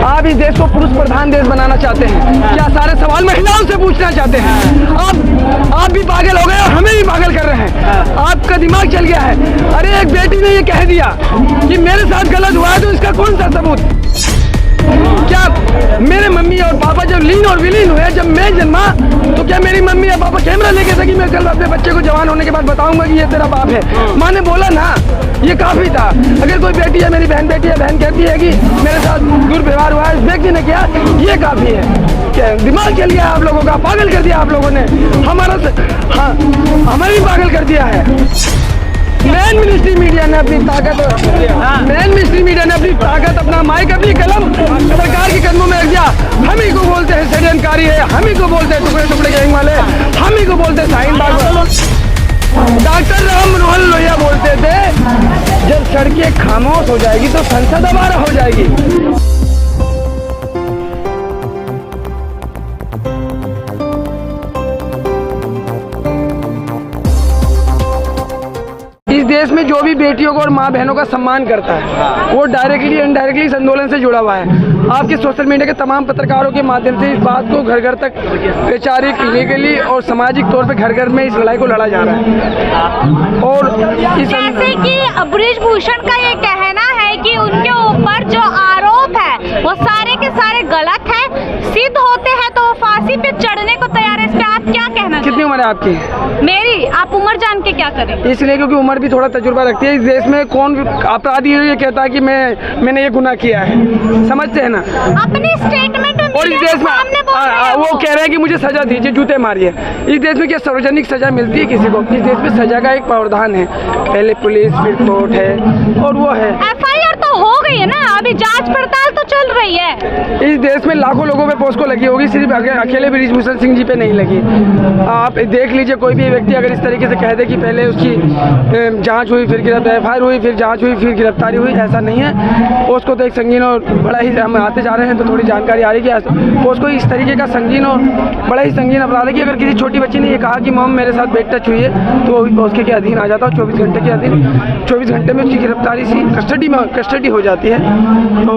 आप इस देश को पुरुष प्रधान देश बनाना चाहते हैं? क्या सारे सवाल महिलाओं से पूछना चाहते हैं? आप भी पागल हो गए और हमें भी पागल कर रहे हैं। आपका दिमाग चल गया है। अरे एक बेटी ने ये कह दिया कि मेरे साथ गलत हुआ है, तो इसका कौन सा सबूत? क्या मेरे मम्मी और पापा जब लीन और विलीन हुए, जब मैं जन्मा, तो क्या मेरी मम्मी और पापा कैमरा लेके थे कि मैं कल अपने बच्चे को जवान होने के बाद बताऊंगा कि ये तेरा बाप है? माँ ने बोला ना, ये काफी था। अगर कोई बेटी है, मेरी बहन बेटी है, बहन कहती है कि मेरे साथ दुर्व्यवहार हुआ है, व्यक्ति ने किया, ये काफी है। क्या दिमाग चल गया आप लोगों का? पागल कर दिया आप लोगों ने हमें भी पागल कर दिया है। मेन मिनिस्ट्री मीडिया ने अपनी ताकत, अपना माइक, अपनी कलम सरकार के कदमों में रख दिया। हम ही को बोलते हैं षड्यंत्रकारी है, हम ही को बोलते हैं टुकड़े टुकड़े गैंग वाले, हम ही को बोलते हैं शाहीन बाग। डॉक्टर राम मनोहर लोहिया बोलते थे, जब सड़कें खामोश हो जाएगी तो संसद हमारा हो जाएगी। इस देश में जो भी बेटियों को और माँ बहनों का सम्मान करता है, वो डायरेक्टली इनडायरेक्टली इस आंदोलन से जुड़ा हुआ है। आपके सोशल मीडिया के तमाम पत्रकारों के माध्यम से इस बात को घर घर तक वैचारिक, लीगली और सामाजिक तौर पे घर घर में इस लड़ाई को लड़ा जा रहा है। और जैसे कि बृजभूषण का ये कहना है कि उनके ऊपर जो आरोप है वो सारे के सारे गलत है, सिद्ध होते हैं तो वो फांसी पे चढ़ने को तैयार है। इस पे आप क्या कहना? कितनी उम्र है आपकी? मेरी? आप उम्र जान के क्या करें? इसलिए क्योंकि उम्र भी थोड़ा तजुर्बा रखती है। इस देश में कौन अपराधी है ये कहता है कि मैंने ये गुनाह किया है? समझते हैं ना? अपने स्टेटमेंट में और इस देश में वो कह रहे हैं कि मुझे सजा दीजिए, जूते मारिए। इस देश में क्या सार्वजनिक सजा मिलती है किसी को? इस देश में सजा का एक प्रावधान है, पहले पुलिस, फिर कोर्ट है, और वो है FIR तो हो गई है ना, अभी जांच पड़ताल तो चल रही है। इस देश में लाखों लोगों पे पोस्को लगी होगी, सिर्फ अकेले बृजभूषण सिंह जी पे नहीं लगी। आप देख लीजिए, कोई भी व्यक्ति अगर इस तरीके से कह दे कि पहले उसकी जांच हुई, फिर FIR हुई, फिर जांच हुई, फिर गिरफ्तारी हुई, ऐसा नहीं है। पोस्को तो एक संगीन और बड़ा ही, हम आते जा रहे हैं तो थोड़ी जानकारी आ रही है कि पोस्को इस तरीके का संगीन और बड़ा ही संगीन अपराध है कि अगर किसी छोटी बच्ची ने ये कहा कि मॉम मेरे साथ बेड टच हुई है, तो वो भी पोस्को के अधीन आ जाता है। 24 घंटे के अधीन, 24 घंटे में उसकी गिरफ्तारी सी कस्टडी हो जाती है। तो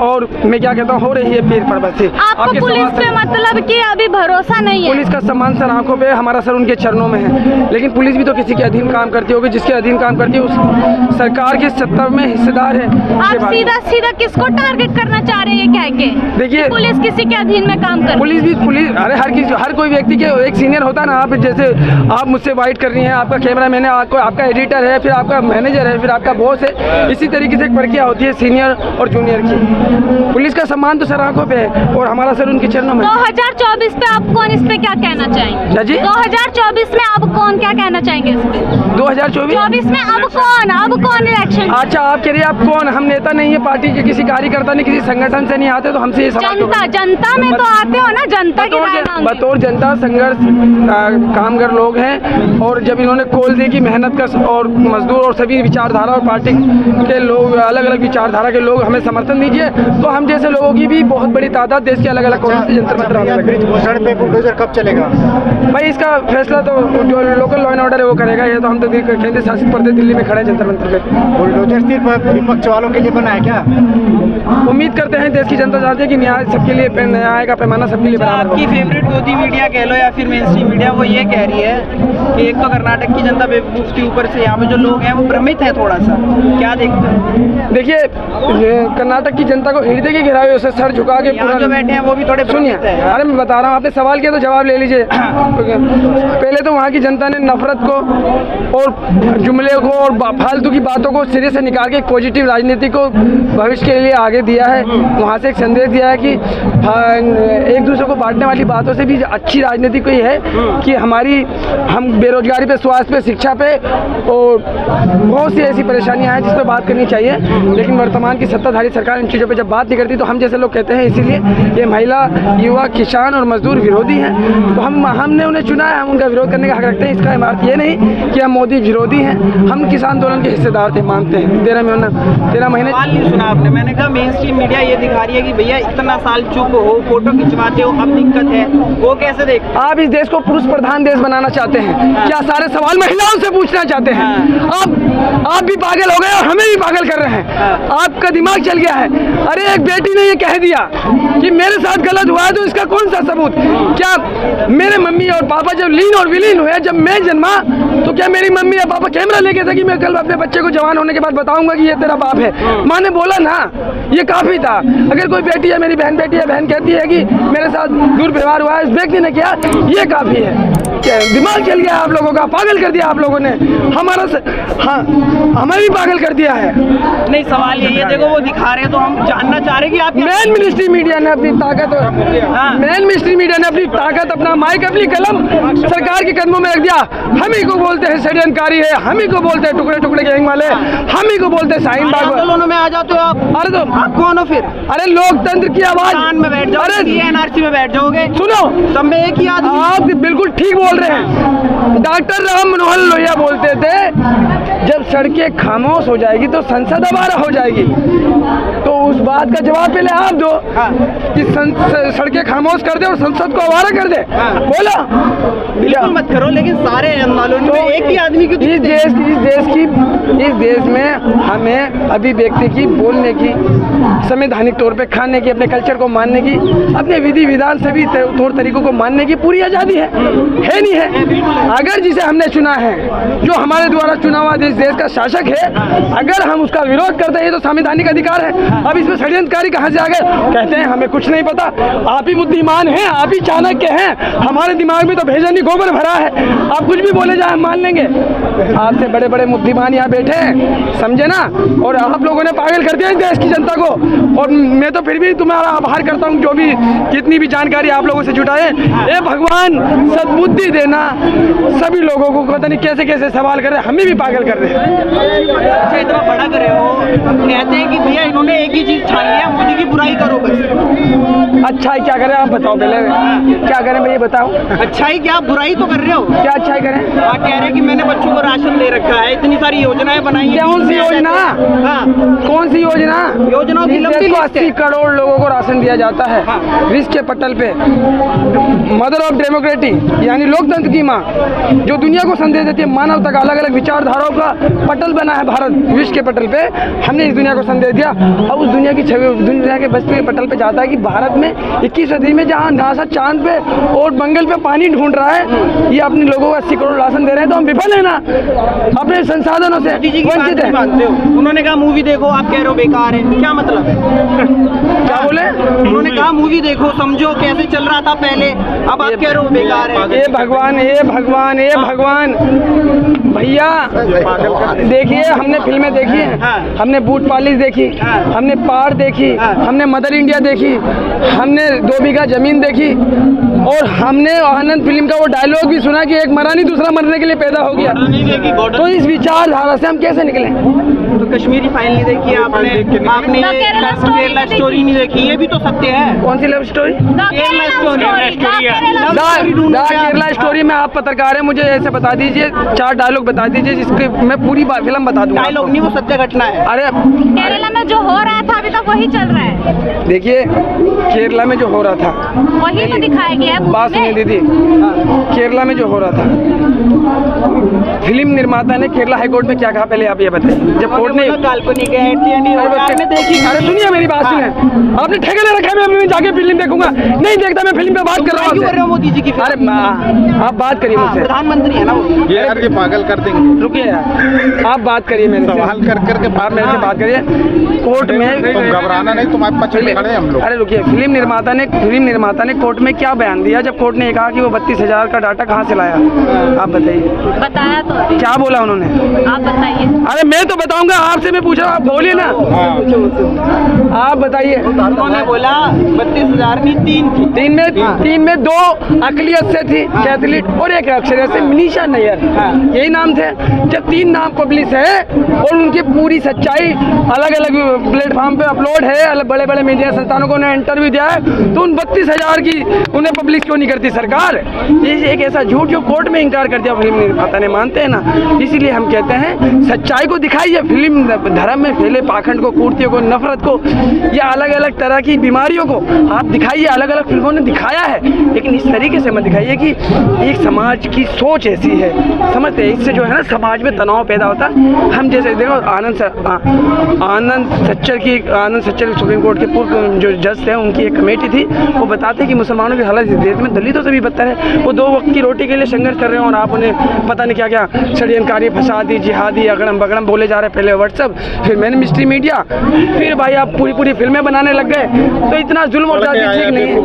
और मैं क्या कहता हूँ, हो रही है पेड़ पर्वत से। आपको पुलिस पे मतलब कि अभी भरोसा नहीं है? पुलिस का सम्मान सर आंखों पे, हमारा सर उनके चरणों में है, लेकिन पुलिस भी तो किसी के अधीन काम करती होगी। जिसके अधीन काम करती है उस सरकार के सत्ता में हिस्सेदार है। आप सीधा किसको टारगेट करना चाह रहे हैं कह के? देखिए, पुलिस किसी के अधीन में काम कर, पुलिस अरे हर कोई व्यक्ति के एक सीनियर होता है ना। आप जैसे आप मुझसे वाइट कर रही हैं, आपका कैमरा मैन है, आपका एडिटर है, फिर आपका मैनेजर है, फिर आपका बॉस है। इसी तरीके से एक प्रक्रिया होती है सीनियर और जूनियर की। पुलिस का सम्मान तो सर आंखों पे है और हमारा सर उनके चरणों में। 2024 पे आप कौन इस पे क्या कहना चाहेंगे? जी 2024 में आप कौन क्या कहना चाहेंगे इस पे? 2024 में अब कौन इलेक्शन? अच्छा, आप कह रही है आप कौन? हम नेता नहीं है पार्टी के, किसी कार्यकर्ता नहीं, किसी संगठन से नहीं आते, तो हमसे ये जनता में तो आते हो ना, जनता की राय मांगते। बतौर जनता संघर्ष कामगार लोग हैं, और जब इन्होंने कॉल दी कि मेहनत कर और मजदूर और सभी विचारधारा और पार्टी के लोग, अलग अलग विचारधारा के लोग हमें समर्थन दीजिए, तो हम जैसे लोगों की भी बहुत बड़ी तादाद देश के अलग अलग कोने से जंतर मंतर आने लगे। बृजभूषण पे बुलडोजर कब चलेगा भाई? इसका फैसला तो जो लोकल लॉ एंड ऑर्डर है वो करेगा। ये तो हम तो केंद्र शासित प्रदेश दिल्ली में खड़े हैं जंतर मंतर पे। बुलडोजर सिर्फ विपक्ष वालों के लिए बना है क्या? उम्मीद करते हैं, देश की जनता चाहती है कि न्याय सबके लिए, न्याय का पैमाना सबके लिए बराबर हो। आपकी फेवरेट गोदी मीडिया कह लो या फिर मेन स्ट्रीम मीडिया, वो ये कह रही है कि एक तो कर्नाटक की जनता बेवकूफ थी, ऊपर से यहाँ पे जो लोग हैं वो भ्रमित है थोड़ा सा। क्या देखते हैं? देखिए, कर्नाटक की जनता को हृदय के घेरावे उसे सर झुका के पूरा जो बैठे हैं वो भी थोड़े सुनिए। अरे मैं बता रहा हूँ, आपने सवाल किया तो जवाब ले लीजिए। पहले तो वहाँ की जनता ने नफरत को और जुमले को और फालतू की बातों को सिरे से निकाल के पॉजिटिव राजनीति को भविष्य के लिए आगे दिया है। वहाँ से एक संदेश दिया है कि एक दूसरे को बांटने वाली बातों से भी अच्छी राजनीति कोई है कि हम बेरोजगारी पे, स्वास्थ्य पे, शिक्षा पे और बहुत सी ऐसी परेशानियां हैं जिस पर बात करनी चाहिए। लेकिन वर्तमान की सत्ताधारी सरकार इन चीज़ों पे जब बात नहीं करती तो हम जैसे लोग कहते हैं, इसीलिए ये महिला, युवा, किसान और मजदूर विरोधी हैं। तो हमने उन्हें चुना है, हम उनका विरोध करने का हक रखते हैं। इसका अर्थ ये नहीं कि हम मोदी विरोधी हैं। हम किसान आंदोलन के हिस्सेदार थे, मानते हैं। 13 महीने सुना आपने, मैंने कहा मेन स्ट्रीम मीडिया ये दिखा आ रही है कि भैया इतना साल चुप हो, फोटो खिंचवाते हो, अब दिक्कत है, वो कैसे देख? आप इस देश को पुरुष प्रधान देश बनाना चाहते हैं? क्या सारे सवाल महिलाओं से पूछना चाहते हैं? आप भी पागल हो गए और हमें भी पागल कर रहे हैं। आपका दिमाग चल गया है। अरे एक बेटी ने ये कह दिया कि मेरे साथ गलत हुआ है, तो इसका कौन सा सबूत? क्या मेरे मम्मी और पापा जब लीन और विलीन हुए, जब मैं जन्मा, तो क्या मेरी मम्मी या पापा कैमरा लेके थे कि मैं कल अपने बच्चे को जवान होने के बाद बताऊंगा कि ये तेरा बाप है? माँ ने बोला ना, ये काफी था। अगर कोई बेटी है, मेरी बहन बेटी है, बहन कहती है कि मेरे साथ दुर्व्यवहार हुआ है, इस व्यक्ति ने किया, ये काफी है। क्या दिमाग चल गया आप लोगों का? पागल कर दिया आप लोगों ने हाँ, हमें भी पागल कर दिया है। नहीं, सवाल यही है, देखो वो दिखा रहे हैं तो हम जानना चाह रहे हैं कि आप मेन मिनिस्ट्री मीडिया ने अपनी ताकत मेन मिनिस्ट्री मीडिया ने अपनी ताकत, अपना माइक, अपनी कलम सरकार के कदमों में रख दिया। हम ही को बोलते हैं षड्यंत्रकारी है, हम ही को बोलते हैं टुकड़े टुकड़े गैंग वाले, हम ही को बोलते हैं शाहीन बाग। आंदोलनों में आ जाते हो आप? अरे तो आप कौन हो फिर? अरे लोकतंत्र की आवाज में बैठ जाओ, एनआरसी में बैठ जाओगे। सुनो, सब में एक ही आदमी। आप बिल्कुल ठीक बोल रहे हैं। डॉक्टर राम मनोहर लोहिया बोलते थे जब सड़कें खामोश हो जाएगी तो संसद आवारा हो जाएगी। तो उस बात का जवाब पहले आप दो कि सड़कें खामोश कर दे और संसद को आवारा कर दे। बोला बिल्कुल मत करो, लेकिन सारे आंदोलन में एक ही आदमी की इस देश में हमें अभिव्यक्ति की, बोलने की, संवैधानिक तौर पे खाने की, अपने कल्चर को मानने की, अपने विधि विधान सभी तौर तरीकों को मानने की पूरी आज़ादी है नहीं है? अगर जिसे हमने चुना है, जो हमारे द्वारा चुना हुआ इस देश का शासक है, अगर हम उसका विरोध करते हैं तो संवैधानिक अधिकार है। अब इसमें षड्यंत्रकारी कहाँ से आ गए? कहते हैं हमें कुछ नहीं पता, आप ही बुद्धिमान हैं, आप ही चाणक्य हैं, हमारे दिमाग में तो भेजनी गोबर भरा है, आप कुछ भी बोले जाए हम मान लेंगे। आपसे बड़े बड़े बुद्धिमान यहाँ बैठे हैं, समझे ना? और आप लोगों ने पागल कर दिया इस देश की जनता को। और मैं तो फिर भी तुम्हारा आभार करता हूँ, जो भी जितनी भी जानकारी आप लोगों से जुटाए। ए भगवान, सद्बुद्धि देना सभी लोगों को। पता नहीं कैसे कैसे सवाल कर रहे हैं, हमें भी पागल कर रहे हैं। अच्छा, इतना बड़ा करे हो, कहते हैं कि भैया इन्होंने एक ही चीज ठान लिया, मोदी की बुराई करो बस। अच्छा है क्या करें आप बताओ? पहले क्या करें भैया बताओ? अच्छाई क्या, बुराई तो कर रहे हो? क्या अच्छाई करें? आप कह रहे हैं कि मैंने बच्चों को राशन दे रखा है, इतनी सारी योजनाएं बनाई हैं। कौन सी योजना? कौन सी योजना? योजनाओं की लंबी लिस्ट है। 80 करोड़ लोगों को राशन दिया जाता है विश्व के पटल पे। मदर ऑफ डेमोक्रेसी यानी लोकतंत्र की माँ, जो दुनिया को संदेश देती है मानवता का, अलग अलग विचारधाराओं का पटल बना है भारत विश्व के पटल पे। हमने इस दुनिया को संदेश दिया। अब उस दुनिया की छवि दुनिया के बस्ती के पटल पे जाता है कि भारत में 21वीं सदी में जहाँ नासा चांद पे और मंगल पे पानी ढूंढ रहा है, ये अपने लोगों को 80 करोड़ राशन दे रहे हैं, तो हम विफल है ना अपने संसाधनों से, वंचित है। उन्होंने कहा मूवी देखो, आप कह रहे हो बेकार है, क्या मतलब है? क्या बोले? उन्होंने कहा मूवी देखो, समझो कैसे चल रहा था पहले, अब आप कह रहे हो बेकार है। ए भगवान, ए भगवान, ए भगवान। भैया देखिए, हमने फिल्में देखी हैं, हमने बूट पालिश देखी, हमने पार देखी, हमने मदर इंडिया देखी, हमने 2 बीघा जमीन देखी, और हमने आनंद फिल्म का वो डायलॉग भी सुना कि एक मरा नहीं दूसरा मरने के लिए पैदा हो गया। तो इस विचारधारा से हम कैसे निकले? तो कश्मीरी फाइल नहीं देखी आपने केरला स्टोरी नहीं देखी, ये भी तो सत्य है। कौन सी लव स्टोरी? केरला स्टोरी में आप पत्रकार हैं, मुझे ऐसे बता दीजिए, 4 डायलॉग बता दीजिए जिसके मैं पूरी फिल्म बता दूंगा। डायलॉग नहीं, वो सत्य घटना है। अरे केरला में जो हो रहा था अभी तक वही चल रहा है। देखिए, केरला में जो हो रहा था वही तो दिखाया गया है। बात सुनिए दीदी, केरला में जो हो रहा था, फिल्म निर्माता ने केरला हाईकोर्ट में क्या कहा पहले आप ये बताइए। जब कोर्ट ने काल्पनिक है, देखी। अरे सुनिए मेरी बात सुनिए, आपने ठेके ले रखा है, मैं जाके फिल्म देखूंगा? नहीं देखता, मैं फिल्म पे बात कर रहा हूँ मोदी जी की। अरे आप बात करिए मुझसे, प्रधानमंत्री है ना वो। ये यार ये पागल कर देंगे। रुकिए यार, आप बात करिए मेरे से, सवाल कर करके आप मेरे से बात करिए। कोर्ट में तुम घबराना नहीं, तुम्हारे पक्ष में खड़े हैं हम लोग। अरे रुकिए, फिल्म निर्माता ने कोर्ट में क्या बयान दिया जब कोर्ट ने कहा कि वो 32,000 का डाटा कहाँ से लाया? आप बताइए। बताया तो अभी। क्या बोला उन्होंने? आप बताइए। अरे मैं तो बताऊंगा, आपसे मैं पूछ रहा हूँ, आप बोलिए ना। आप बताइए। उन्होंने बोला 32,000 नहीं, 3 थी। 3 में 2 अकलियत से थी, कैथलिट, और एक अक्षर से मनीषा नैयर, यही नाम थे। जब 3 नाम पब्लिश है और उनकी पूरी सच्चाई अलग अलग प्लेटफॉर्म पे अपलोड है, अलग बड़े बड़े मीडिया संस्थानों को उन्होंने इंटरव्यू भी दिया है तो उन 32,000 की उन्हें पब्लिश क्यों नहीं करती सरकार? ये एक ऐसा झूठ जो कोर्ट में इनकार कर दिया फिल्म निर्माता ने, मानते हैं ना। इसीलिए हम कहते हैं सच्चाई को दिखाइए। फिल्म धर्म में फैले पाखंड को, कुर्तियों को, नफरत को या अलग अलग तरह की बीमारियों को आप दिखाइए। अलग अलग फिल्मों ने दिखाया है, लेकिन इस तरीके से मत दिखाइए कि एक समाज की सोच ऐसी है, समझते हैं। इससे जो है ना समाज में तनाव पैदा होता है। हम जैसे देखो आनंद सच्चर सुप्रीम कोर्ट के पूर्व जो जज थे, उनकी एक कमेटी थी, वो बताते कि मुसलमानों की हालत इस देश में दलितों से भी बदतर है। वो 2 वक्त की रोटी के लिए संघर्ष कर रहे हैं और आप उन्हें पता नहीं क्या क्या षड्यंत्रकारी, फसादी, जिहादी, अगड़म बगड़म बोले जा रहे हैं। पहले व्हाट्सएप, फिर मैन मिस्ट्री मीडिया, फिर भाई आप पूरी फिल्में बनाने लग गए। तो इतना जुल्म और ज्यादा ठीक नहीं है।